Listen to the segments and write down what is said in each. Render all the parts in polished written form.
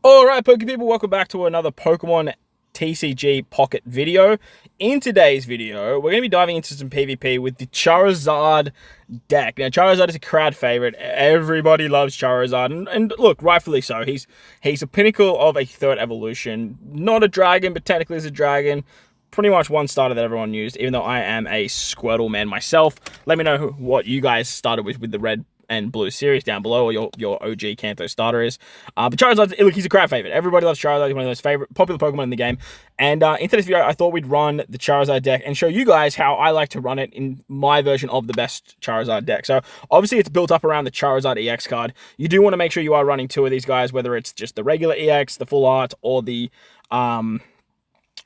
Alright, Poke people, welcome back to another Pokemon TCG Pocket video. In today's video, we're going to be diving into some PvP with the Charizard deck. Now, Charizard is a crowd favorite. Everybody loves Charizard, and look, rightfully so. He's a pinnacle of a third evolution. Not a dragon, but technically is a dragon. Pretty much one starter that everyone used, even though I am a Squirtle man myself. Let me know what you guys started with the red and blue series down below, or your OG Kanto starter is. But Charizard, look, he's a crowd favorite. Everybody loves Charizard. He's one of the most favorite, popular Pokemon in the game. And in today's video, I thought we'd run the Charizard deck and show you guys how I like to run it in my version of the best Charizard deck. So obviously, it's built up around the Charizard EX card. You do want to make sure you are running two of these guys, whether it's just the regular EX, the full art, or the one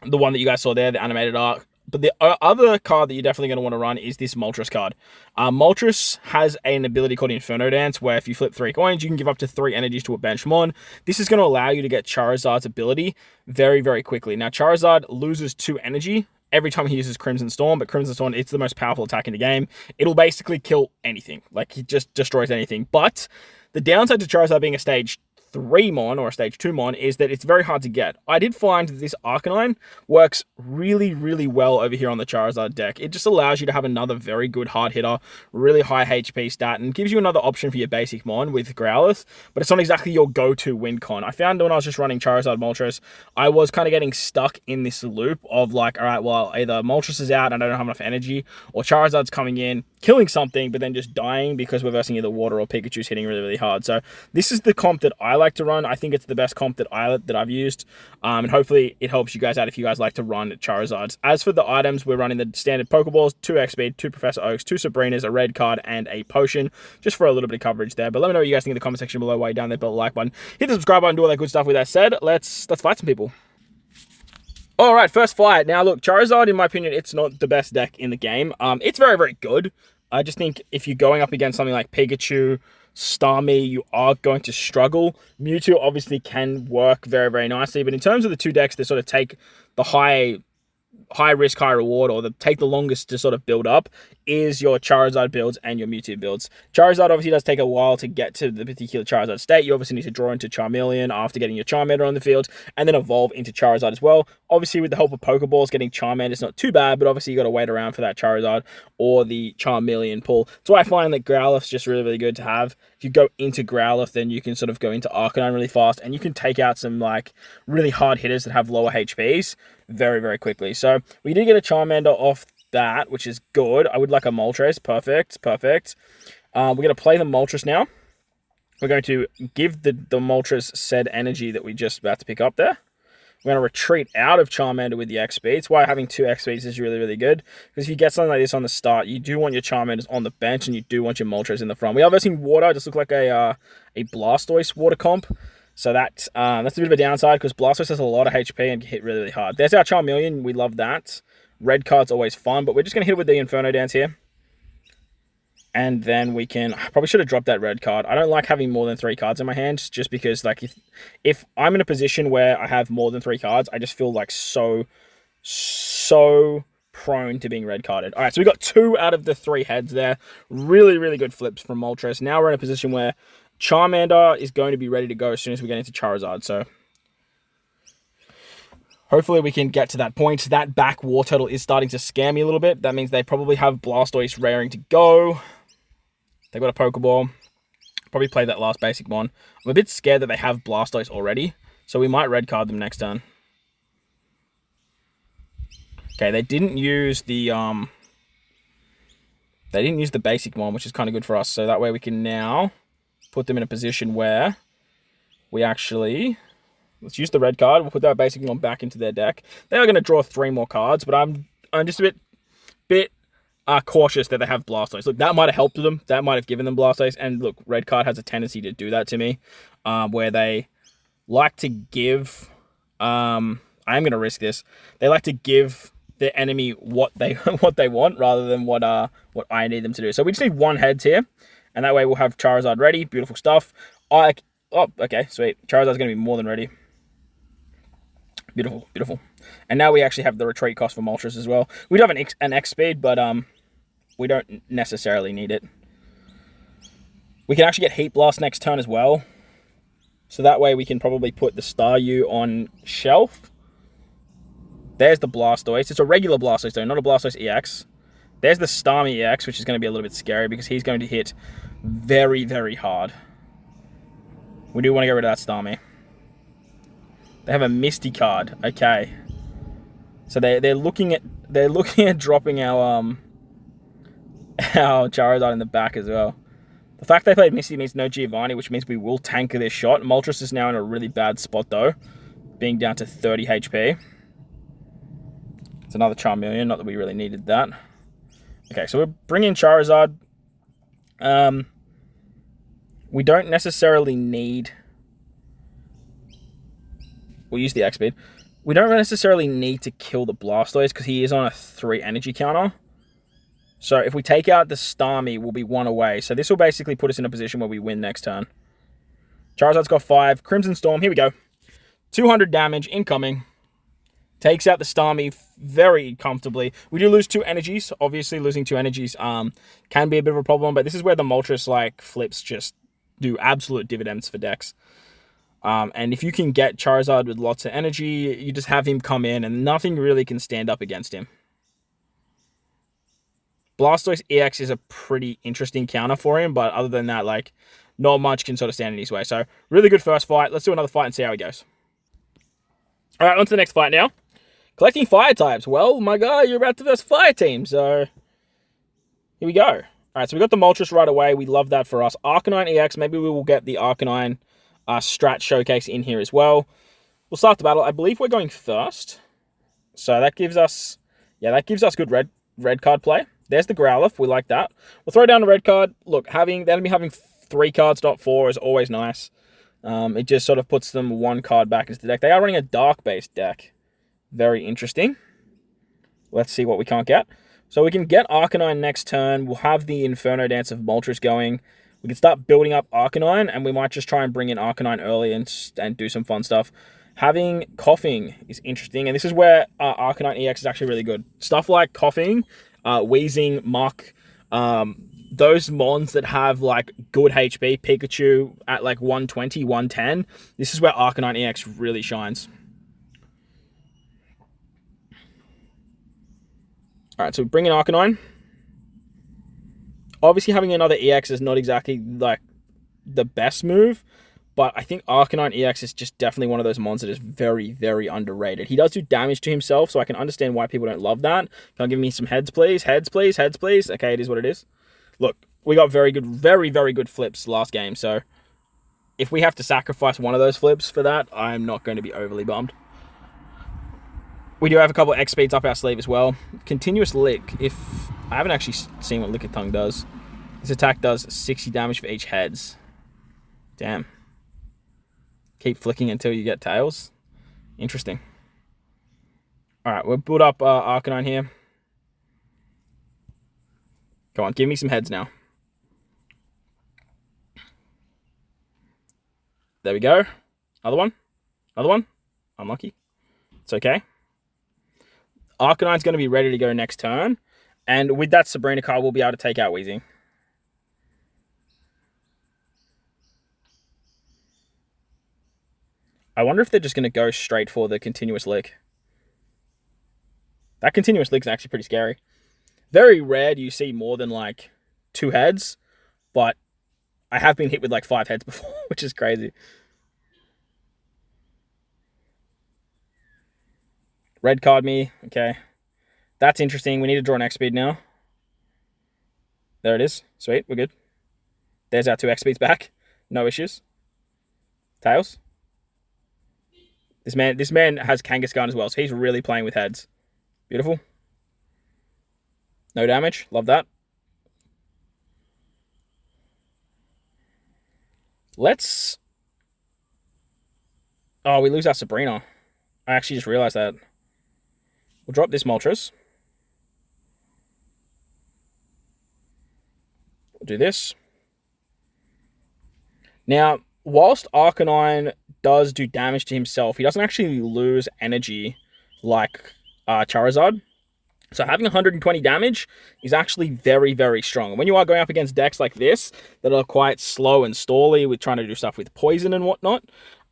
that you guys saw there, the animated art. But the other card that you're definitely going to want to run is this Moltres card. Moltres has an ability called Inferno Dance, where if you flip 3 coins, you can give up to 3 energies to a Benchmon. This is going to allow you to get Charizard's ability very, very quickly. Now, Charizard loses 2 energy every time he uses Crimson Storm, but Crimson Storm, it's the most powerful attack in the game. It'll basically kill anything. Like, he just destroys anything. But the downside to Charizard being a stage 3 mon or a stage 2 mon is that it's very hard to get. I did find that this Arcanine works really, really well over here on the Charizard deck. It just allows you to have another very good hard hitter, really high HP stat, and gives you another option for your basic mon with Growlithe, but it's not exactly your go-to win con. I found when I was just running Charizard Moltres, I was kind of getting stuck in this loop of like, all right, well, either Moltres is out and I don't have enough energy, or Charizard's coming in, killing something, but then just dying because we're versing either water or Pikachu's hitting really, really hard. So this is the comp that I like to run. I think it's the best comp that I've used, and hopefully it helps you guys out if you guys like to run Charizards. As for the items, we're running the standard Pokeballs, 2 X-Speed, 2 Professor Oaks, 2 Sabrinas, a red card, and a potion, just for a little bit of coverage there. But let me know what you guys think in the comment section below while you're down there. But the like button, hit the subscribe button, do all that good stuff. With that said, let's fight some people. All right, first fight. Now, look, Charizard, in my opinion, it's not the best deck in the game. It's very, very good. I just think if you're going up against something like Pikachu, Starmie, you are going to struggle. Mewtwo obviously can work very, very nicely, but in terms of the two decks that sort of take the high risk, high reward, or take the longest to sort of build up, is your Charizard builds and your Mewtwo builds. Charizard obviously does take a while to get to the particular Charizard state. You obviously need to draw into Charmeleon after getting your Charmander on the field, and then evolve into Charizard as well. Obviously, with the help of Pokeballs, getting Charmander is not too bad, but obviously you got to wait around for that Charizard or the Charmeleon pull. So I find that Growlithe's just really, really good to have. If you go into Growlithe, then you can sort of go into Arcanine really fast, and you can take out some like really hard hitters that have lower HPs very, very quickly. So we did get a Charmander off that, which is good. I would like a Moltres. Perfect. We're going to play the Moltres now. We're going to give the Moltres said energy that we just about to pick up there. We're going to retreat out of Charmander with the X-Speed. It's why having 2 X-Speeds is really, really good. Because if you get something like this on the start, you do want your Charmanders on the bench, and you do want your Moltres in the front. We are versing water. It just look like a Blastoise water comp. So that's a bit of a downside, because Blastoise has a lot of HP and can hit really, really hard. There's our Charmeleon. We love that. Red card's always fun, but we're just going to hit it with the Inferno Dance here. And then we can... I probably should have dropped that red card. I don't like having more than 3 cards in my hand, just because like if I'm in a position where I have more than 3 cards, I just feel like so prone to being red carded. All right, so we got 2 out of the 3 heads there. Really, really good flips from Moltres. Now we're in a position where Charmander is going to be ready to go as soon as we get into Charizard, so hopefully we can get to that point. That back War Turtle is starting to scare me a little bit. That means they probably have Blastoise raring to go. They've got a Pokeball. Probably play that last basic one. I'm a bit scared that they have Blastoise already, so we might red card them next turn. Okay, they didn't use the basic one, which is kind of good for us. So that way we can now put them in a position where we actually... Let's use the red card. We'll put that basic one back into their deck. They are going to draw 3 more cards, but I'm just a bit cautious that they have Blastoise. Look, that might have helped them. That might have given them Blastoise. And look, red card has a tendency to do that to me, where they like to give... I am going to risk this. They like to give the enemy what they want, rather than what I need them to do. So we just need 1 heads here, and that way we'll have Charizard ready. Beautiful stuff. Oh, okay, sweet. Charizard's going to be more than ready. Beautiful. And now we actually have the retreat cost for Moltres as well. We do have an X-Speed, but we don't necessarily need it. We can actually get Heat Blast next turn as well. So that way we can probably put the Staryu on shelf. There's the Blastoise. It's a regular Blastoise though, not a Blastoise EX. There's the Starmie EX, which is going to be a little bit scary because he's going to hit very, very hard. We do want to get rid of that Starmie. They have a Misty card. Okay. So they're looking at dropping our Charizard in the back as well. The fact they played Misty means no Giovanni, which means we will tank this shot. Moltres is now in a really bad spot though, being down to 30 HP. It's another Charmeleon, not that we really needed that. Okay, so we're bringing Charizard. We don't necessarily need... We'll use the X-Speed. We don't necessarily need to kill the Blastoise because he is on a 3 energy counter. So if we take out the Starmie, we'll be 1 away. So this will basically put us in a position where we win next turn. Charizard's got 5. Crimson Storm, here we go. 200 damage, incoming. Takes out the Starmie very comfortably. We do lose 2 energies. Obviously, losing 2 energies can be a bit of a problem. But this is where the Moltres flips just do absolute dividends for decks. And if you can get Charizard with lots of energy, you just have him come in and nothing really can stand up against him. Blastoise EX is a pretty interesting counter for him, but other than that, not much can sort of stand in his way. So, really good first fight. Let's do another fight and see how he goes. All right, on to the next fight now. Collecting fire types. Well, my guy, you're about to verse fire team, so here we go. All right, so we got the Moltres right away. We love that for us. Arcanine EX, maybe we will get the Arcanine Strat Showcase in here as well. We'll start the battle. I believe we're going first. So that gives us, good red card play. There's the Growlithe. We like that. We'll throw down the red card. Look, having 3 cards, not 4, is always nice. It just sort of puts them 1 card back into the deck. They are running a dark-based deck. Very interesting. Let's see what we can't get. So we can get Arcanine next turn. We'll have the Inferno Dance of Moltres going. We can start building up Arcanine, and we might just try and bring in Arcanine early and do some fun stuff. Having Coughing is interesting, and this is where Arcanine EX is actually really good. Stuff like Coughing, Wheezing, Muck, those mons that have good HP, Pikachu at 120, 110, this is where Arcanine EX really shines. Alright, so we bring in Arcanine. Obviously, having another EX is not exactly the best move, but I think Arcanine EX is just definitely one of those mons that is very, very underrated. He does do damage to himself, so I can understand why people don't love that. Can I give me some heads, please? Heads, please. Heads, please. Okay, it is what it is. Look, we got very, very good flips last game, so if we have to sacrifice one of those flips for that, I'm not going to be overly bummed. We do have a couple of X speeds up our sleeve as well. Continuous Lick. I haven't actually seen what Lickitung does. This attack does 60 damage for each heads. Damn. Keep flicking until you get tails. Interesting. Alright, we'll build up Arcanine here. Come on, give me some heads now. There we go. Other one. Other one. Unlucky. It's okay. Arcanine's going to be ready to go next turn. And with that Sabrina card, we'll be able to take out Wheezing. I wonder if they're just going to go straight for the Continuous Lick. That Continuous Lick is actually pretty scary. Very rare do you see more than 2 heads. But I have been hit with 5 heads before, which is crazy. Red card me. Okay. That's interesting. We need to draw an X speed now. There it is. Sweet. We're good. There's our 2 X speeds back. No issues. Tails. This man has Kangaskhan as well, so he's really playing with heads. Beautiful. No damage. Love that. Let's... Oh, we lose our Sabrina. I actually just realized that. We'll drop this Moltres. We'll do this. Now, whilst Arcanine does do damage to himself, he doesn't actually lose energy like Charizard. So having 120 damage is actually very, very strong. When you are going up against decks like this that are quite slow and stally with trying to do stuff with poison and whatnot,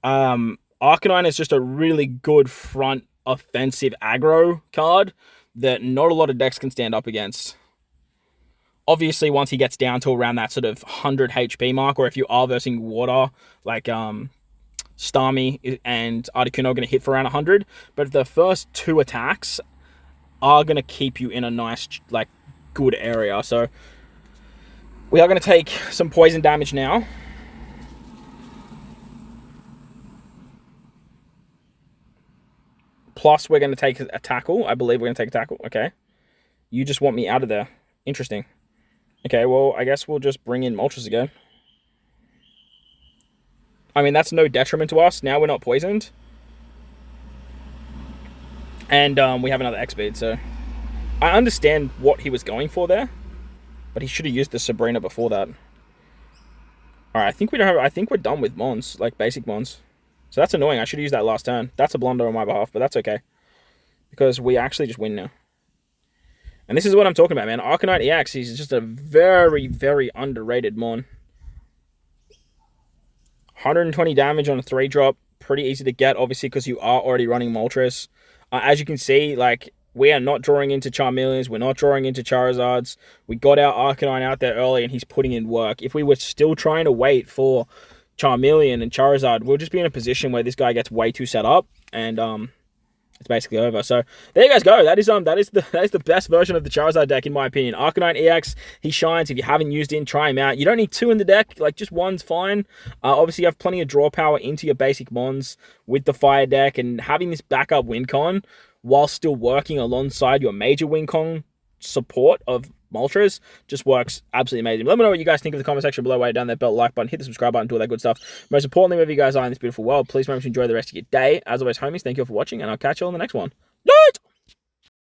Arcanine is just a really good front offensive aggro card that not a lot of decks can stand up against. Obviously, once he gets down to around that sort of 100 HP mark, or if you are versing water, like Starmie and Articuno are going to hit for around 100, but the first 2 attacks are going to keep you in a nice, like, good area. So we are going to take some poison damage now. Plus, we're going to take a tackle. I believe we're going to take a tackle. Okay. You just want me out of there. Interesting. Okay, well, I guess we'll just bring in Moltres again. I mean, that's no detriment to us. Now we're not poisoned. And we have another X-Speed, so I understand what he was going for there, but he should have used the Sabrina before that. All right, I think we don't have. I think we're done with Mons, like basic Mons. So that's annoying. I should have used that last turn. That's a blunder on my behalf, but that's okay because we actually just win now. And this is what I'm talking about, man. Arcanine EX is just a very, very underrated Mon. 120 damage on a 3-drop. Pretty easy to get, obviously, because you are already running Moltres. As you can see, like, we are not drawing into Charmeleons. We're not drawing into Charizards. We got our Arcanine out there early, and he's putting in work. If we were still trying to wait for Charmeleon and Charizard, we'll just be in a position where this guy gets way too set up, and it's basically over. So there you guys go. That is the best version of the Charizard deck in my opinion. Arcanine EX, he shines. If you haven't used him, try him out. You don't need 2 in the deck. Like, just 1's fine. Obviously, you have plenty of draw power into your basic Mons with the Fire deck, and having this backup win con while still working alongside your major win con support of Moltres just works absolutely amazing. Let me know what you guys think in the comment section below. Way down that bell, like button, hit the subscribe button, do all that good stuff. Most importantly, wherever you guys are in this beautiful world, please remember to enjoy the rest of your day. As always, homies, thank you all for watching, and I'll catch you all in the next one.